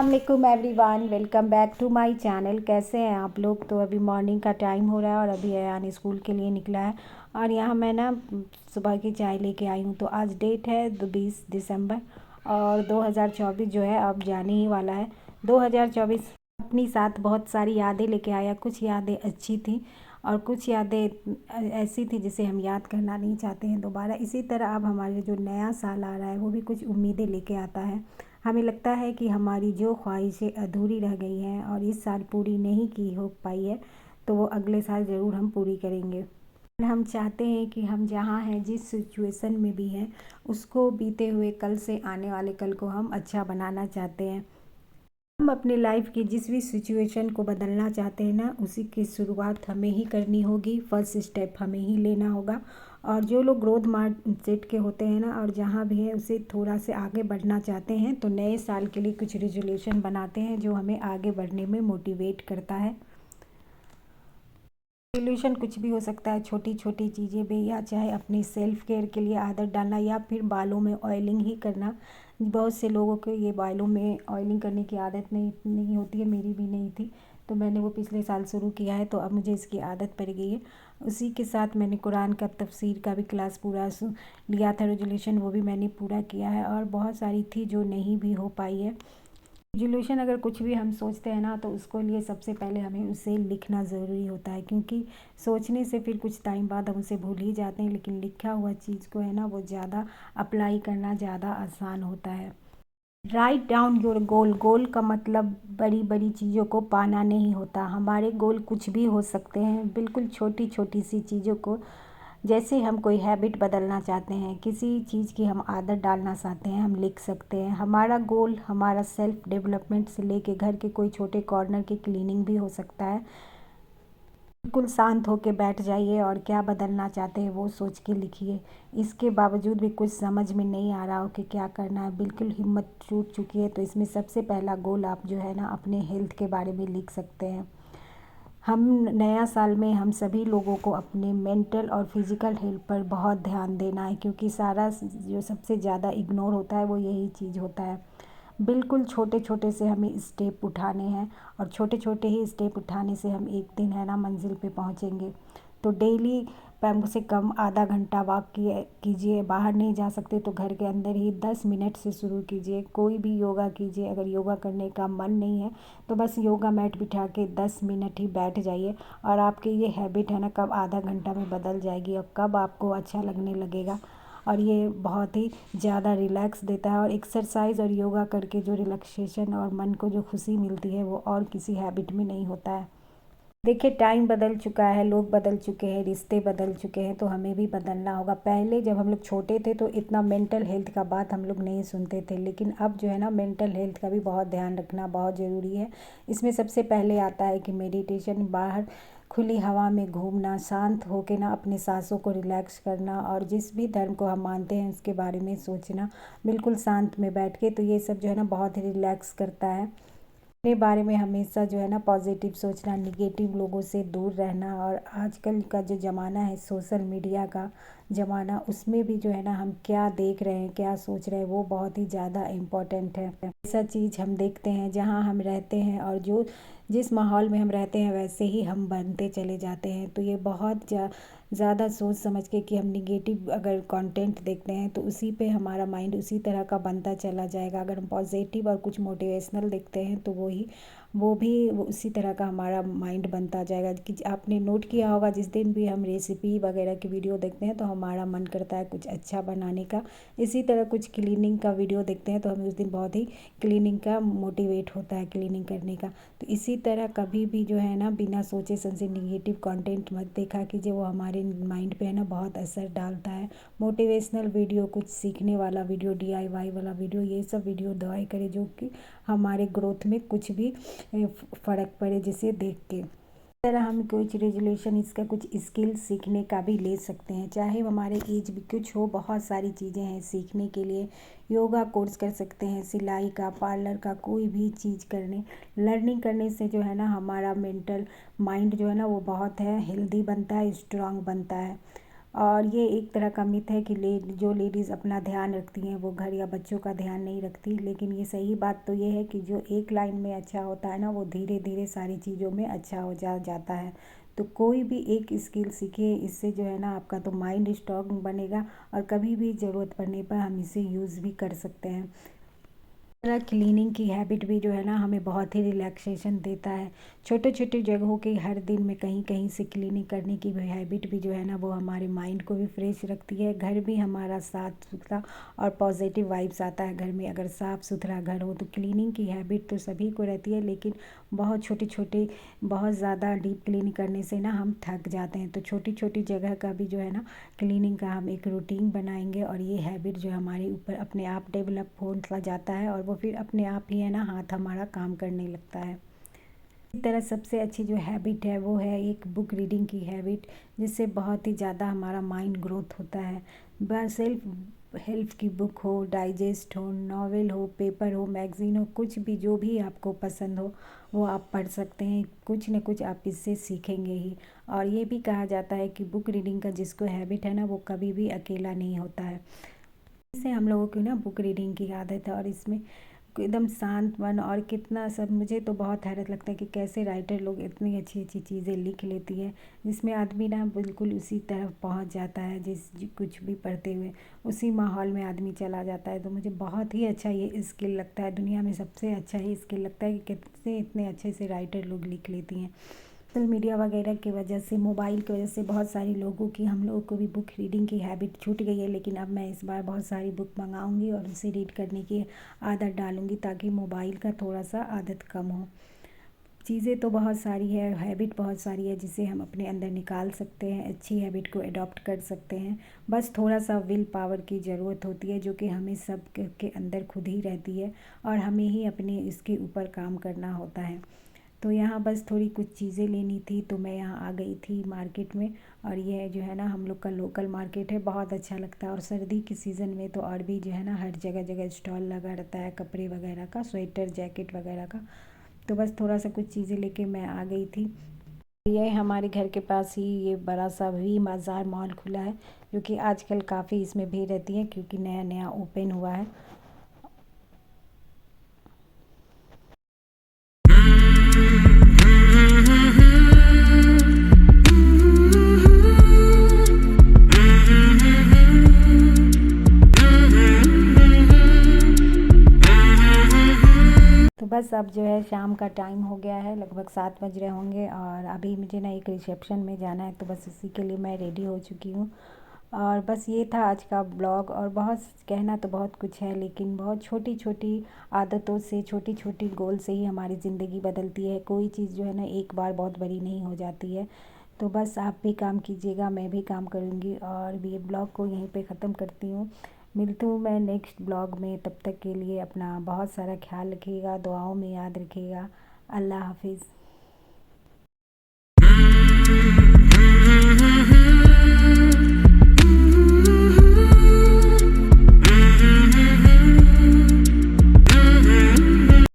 अस्सलाम वालेकुम everyone, welcome back to my channel. कैसे हैं आप लोग। तो अभी मॉर्निंग का टाइम हो रहा है और अभी अयान स्कूल के लिए निकला है और यहाँ मैं ना सुबह की चाय लेके आई हूँ। तो आज डेट है 20 दिसंबर और 2024 जो है अब जाने ही वाला है। 2024 अपनी साथ बहुत सारी यादें लेके आया। कुछ यादें अच्छी थी और कुछ यादें ऐसी थी जिसे हम याद करना नहीं चाहते हैं दोबारा। इसी तरह अब हमारे जो नया साल आ रहा है वो भी कुछ उम्मीदें लेके आता है। हमें लगता है कि हमारी जो ख्वाहिशें अधूरी रह गई हैं और इस साल पूरी नहीं की हो पाई है तो वो अगले साल ज़रूर हम पूरी करेंगे। हम चाहते हैं कि हम जहाँ हैं, जिस सिचुएशन में भी हैं, उसको बीते हुए कल से आने वाले कल को हम अच्छा बनाना चाहते हैं। हम अपनी लाइफ की जिस भी सिचुएशन को बदलना चाहते हैं ना, उसी की शुरुआत हमें ही करनी होगी। फर्स्ट स्टेप हमें ही लेना होगा। और जो लोग ग्रोथ माइंडसेट के होते हैं ना और जहाँ भी है उसे थोड़ा से आगे बढ़ना चाहते हैं तो नए साल के लिए कुछ रेजोल्यूशन बनाते हैं जो हमें आगे बढ़ने में मोटिवेट करता है। रेजोल्यूशन कुछ भी हो सकता है, छोटी छोटी चीज़ें भी, या चाहे अपनी सेल्फ केयर के लिए आदत डालना या फिर बालों में ऑयलिंग ही करना। बहुत से लोगों को ये बालों में ऑयलिंग करने की आदत नहीं होती है, मेरी भी नहीं थी। तो मैंने वो पिछले साल शुरू किया है तो अब मुझे इसकी आदत पड़ गई है। उसी के साथ मैंने कुरान का तफसीर का भी क्लास पूरा लिया था। रेजोल्यूशन वो भी मैंने पूरा किया है और बहुत सारी थी जो नहीं भी हो पाई है। रेजोल्यूशन अगर कुछ भी हम सोचते हैं ना तो उसको लिए सबसे पहले हमें उसे लिखना ज़रूरी होता है, क्योंकि सोचने से फिर कुछ टाइम बाद हम उसे भूल ही जाते हैं, लेकिन लिखा हुआ चीज़ को है ना वो ज़्यादा अप्लाई करना ज़्यादा आसान होता है। Write down your goal. Goal का मतलब बड़ी बड़ी चीज़ों को पाना नहीं होता। हमारे गोल कुछ भी हो सकते हैं, बिल्कुल छोटी छोटी सी चीज़ों को। जैसे हम कोई हैबिट बदलना चाहते हैं, किसी चीज़ की हम आदत डालना चाहते हैं, हम लिख सकते हैं। हमारा गोल हमारा सेल्फ डेवलपमेंट से लेके घर के कोई छोटे कॉर्नर की क्लीनिंग भी हो सकता है। बिल्कुल शांत होके बैठ जाइए और क्या बदलना चाहते हैं वो सोच के लिखिए। इसके बावजूद भी कुछ समझ में नहीं आ रहा हो कि क्या करना है, बिल्कुल हिम्मत टूट चुकी है, तो इसमें सबसे पहला गोल आप जो है ना अपने हेल्थ के बारे में लिख सकते हैं। हम नया साल में हम सभी लोगों को अपने मेंटल और फिज़िकल हेल्थ पर बहुत ध्यान देना है, क्योंकि सारा जो सबसे ज़्यादा इग्नोर होता है वो यही चीज़ होता है। बिल्कुल छोटे छोटे से हमें स्टेप उठाने हैं और छोटे छोटे ही स्टेप उठाने से हम एक दिन है ना मंजिल पे पहुंचेंगे। तो डेली कम से कम आधा घंटा वॉक कीजिए। बाहर नहीं जा सकते तो घर के अंदर ही 10 मिनट से शुरू कीजिए। कोई भी योगा कीजिए। अगर योगा करने का मन नहीं है तो बस योगा मैट बिठा के 10 मिनट ही बैठ जाइए और आपकी ये हैबिट है ना कब आधा घंटा में बदल जाएगी और कब आपको अच्छा लगने लगेगा। और ये बहुत ही ज़्यादा रिलैक्स देता है और एक्सरसाइज और योगा करके जो रिलैक्सेशन और मन को जो खुशी मिलती है वो और किसी हैबिट में नहीं होता है। देखिए, टाइम बदल चुका है, लोग बदल चुके हैं, रिश्ते बदल चुके हैं, तो हमें भी बदलना होगा। पहले जब हम लोग छोटे थे तो इतना मेंटल हेल्थ का बात हम लोग नहीं सुनते थे, लेकिन अब जो है ना मेंटल हेल्थ का भी बहुत ध्यान रखना बहुत ज़रूरी है। इसमें सबसे पहले आता है कि मेडिटेशन, बाहर खुली हवा में घूमना, शांत होके ना अपने सांसों को रिलैक्स करना और जिस भी धर्म को हम मानते हैं उसके बारे में सोचना बिल्कुल शांत में बैठ के, तो ये सब जो है ना बहुत ही रिलैक्स करता है। अपने बारे में हमेशा जो है ना पॉजिटिव सोचना, निगेटिव लोगों से दूर रहना। और आजकल का जो ज़माना है सोशल मीडिया का ज़माना, उसमें भी जो है ना हम क्या देख रहे हैं, क्या सोच रहे हैं, वो बहुत ही ज़्यादा इम्पोर्टेंट है। ऐसा चीज़ हम देखते हैं जहाँ हम रहते हैं और जो जिस माहौल में हम रहते हैं वैसे ही हम बनते चले जाते हैं। तो ये बहुत ज़्यादा सोच समझ के कि हम निगेटिव अगर कंटेंट देखते हैं तो उसी पे हमारा माइंड उसी तरह का बनता चला जाएगा। अगर हम पॉजिटिव और कुछ मोटिवेशनल देखते हैं तो वो भी उसी तरह का हमारा माइंड बनता जाएगा। कि आपने नोट किया होगा जिस दिन भी हम रेसिपी वगैरह की वीडियो देखते हैं तो हमारा मन करता है कुछ अच्छा बनाने का। इसी तरह कुछ क्लीनिंग का वीडियो देखते हैं तो हमें उस दिन बहुत ही क्लीनिंग का मोटिवेट होता है क्लीनिंग करने का। तो इसी तरह कभी भी जो है ना बिना सोचे समझे निगेटिव कंटेंट मत देखा कीजिए, वो हमारे माइंड पे है ना बहुत असर डालता है। मोटिवेशनल वीडियो, कुछ सीखने वाला वीडियो, DIY वाला वीडियो, ये सब वीडियो दवाई करें जो कि हमारे ग्रोथ में कुछ भी फ़र्क पड़े जिसे देख के। इस तरह हम कुछ रेजोल्यूशन, इसका कुछ स्किल सीखने का भी ले सकते हैं। चाहे हमारे एज भी कुछ हो, बहुत सारी चीज़ें हैं सीखने के लिए। योगा कोर्स कर सकते हैं, सिलाई का, पार्लर का, कोई भी चीज़ लर्निंग करने से जो है ना हमारा मेंटल माइंड जो है ना वो बहुत है हेल्दी बनता है, स्ट्रांग बनता है। और ये एक तरह का मिथ है कि जो लेडीज़ अपना ध्यान रखती हैं वो घर या बच्चों का ध्यान नहीं रखती, लेकिन ये सही बात तो ये है कि जो एक लाइन में अच्छा होता है ना, वो धीरे धीरे सारी चीज़ों में अच्छा हो जाता है। तो कोई भी एक स्किल सीखिए, इससे जो है ना आपका तो माइंड स्ट्रॉन्ग बनेगा और कभी भी ज़रूरत पड़ने पर हम इसे यूज़ भी कर सकते हैं। तरह क्लीनिंग की हैबिट भी जो है ना हमें बहुत ही रिलैक्सेशन देता है। छोटे छोटे जगहों की हर दिन में कहीं कहीं से क्लीनिंग करने की भी हैबिट भी जो है ना वो हमारे माइंड को भी फ्रेश रखती है। घर भी हमारा साफ सुथरा और पॉजिटिव वाइब्स आता है घर में। अगर साफ़ सुथरा घर हो तो क्लीनिंग की हैबिट तो सभी को रहती है, लेकिन बहुत छोटे छोटे बहुत ज़्यादा डीप क्लीनिंग करने से ना हम थक जाते हैं। तो छोटी छोटी जगह का भी जो है ना क्लीनिंग का हम एक रूटीन बनाएंगे और ये हैबिट जो हमारे ऊपर अपने आप डेवलप होता जाता है और वो फिर अपने आप ही है ना हाथ हमारा काम करने लगता है। इसी तरह सबसे अच्छी जो हैबिट है वो है एक बुक रीडिंग की हैबिट, जिससे बहुत ही ज़्यादा हमारा माइंड ग्रोथ होता है। बस सेल्फ हेल्प की बुक हो, डाइजेस्ट हो, नॉवेल हो, पेपर हो, मैगज़ीन हो, कुछ भी जो भी आपको पसंद हो वो आप पढ़ सकते हैं। कुछ न कुछ आप इससे सीखेंगे ही। और ये भी कहा जाता है कि बुक रीडिंग का जिसको हैबिट है ना वो कभी भी अकेला नहीं होता है। इससे हम लोगों की ना बुक रीडिंग की आदत है और इसमें एकदम शांत मन और कितना सब, मुझे तो बहुत हैरत लगता है कि कैसे राइटर लोग इतनी अच्छी अच्छी चीज़ें लिख लेती है, जिसमें आदमी ना बिल्कुल उसी तरफ पहुंच जाता है, कुछ भी पढ़ते हुए उसी माहौल में आदमी चला जाता है। तो मुझे बहुत ही अच्छा ये स्किल लगता है, दुनिया में सबसे अच्छा ही स्किल लगता है कि कैसे इतने अच्छे से राइटर लोग लिख लेती हैं। सोशल मीडिया वगैरह की वजह से, मोबाइल की वजह से बहुत सारी लोगों की, हम लोगों को भी बुक रीडिंग की हैबिट छूट गई है। लेकिन अब मैं इस बार बहुत सारी बुक मंगाऊंगी और उसे रीड करने की आदत डालूंगी ताकि मोबाइल का थोड़ा सा आदत कम हो। चीज़ें तो बहुत सारी है, हैबिट बहुत सारी है जिसे हम अपने अंदर निकाल सकते हैं, अच्छी हैबिट को अडॉप्ट कर सकते हैं। बस थोड़ा सा विल पावर की ज़रूरत होती है, जो कि हमें सब के अंदर खुद ही रहती है और हमें ही अपने इसके ऊपर काम करना होता है। तो यहाँ बस थोड़ी कुछ चीज़ें लेनी थी तो मैं यहाँ आ गई थी मार्केट में। और ये जो है ना हम लोग का लोकल मार्केट है, बहुत अच्छा लगता है। और सर्दी के सीज़न में तो और भी जो है ना हर जगह जगह स्टॉल लगा रहता है कपड़े वगैरह का, स्वेटर जैकेट वगैरह का। तो बस थोड़ा सा कुछ चीज़ें लेके मैं आ गई थी। ये हमारे घर के पास ही ये बड़ा सा वी बाज़ार मॉल खुला है, जो कि आजकल काफ़ी इसमें भीड़ रहती है क्योंकि नया नया ओपन हुआ है। तो बस अब जो है शाम का टाइम हो गया है, लगभग 7 बज रहे होंगे और अभी मुझे ना एक रिसेप्शन में जाना है, तो बस इसी के लिए मैं रेडी हो चुकी हूँ। और बस ये था आज का ब्लॉग। और बहुत कहना तो बहुत कुछ है, लेकिन बहुत छोटी छोटी आदतों से, छोटी छोटी गोल से ही हमारी ज़िंदगी बदलती है। कोई चीज़ जो है ना एक बार बहुत बड़ी नहीं हो जाती है। तो बस आप भी काम कीजिएगा, मैं भी काम करूँगी और ये ब्लॉग को यहीं पे ख़त्म करती हूँ। मिलती हूँ मैं नेक्स्ट ब्लॉग में, तब तक के लिए अपना बहुत सारा ख्याल रखिएगा, दुआओं में याद रखिएगा। अल्लाह हाफिज़।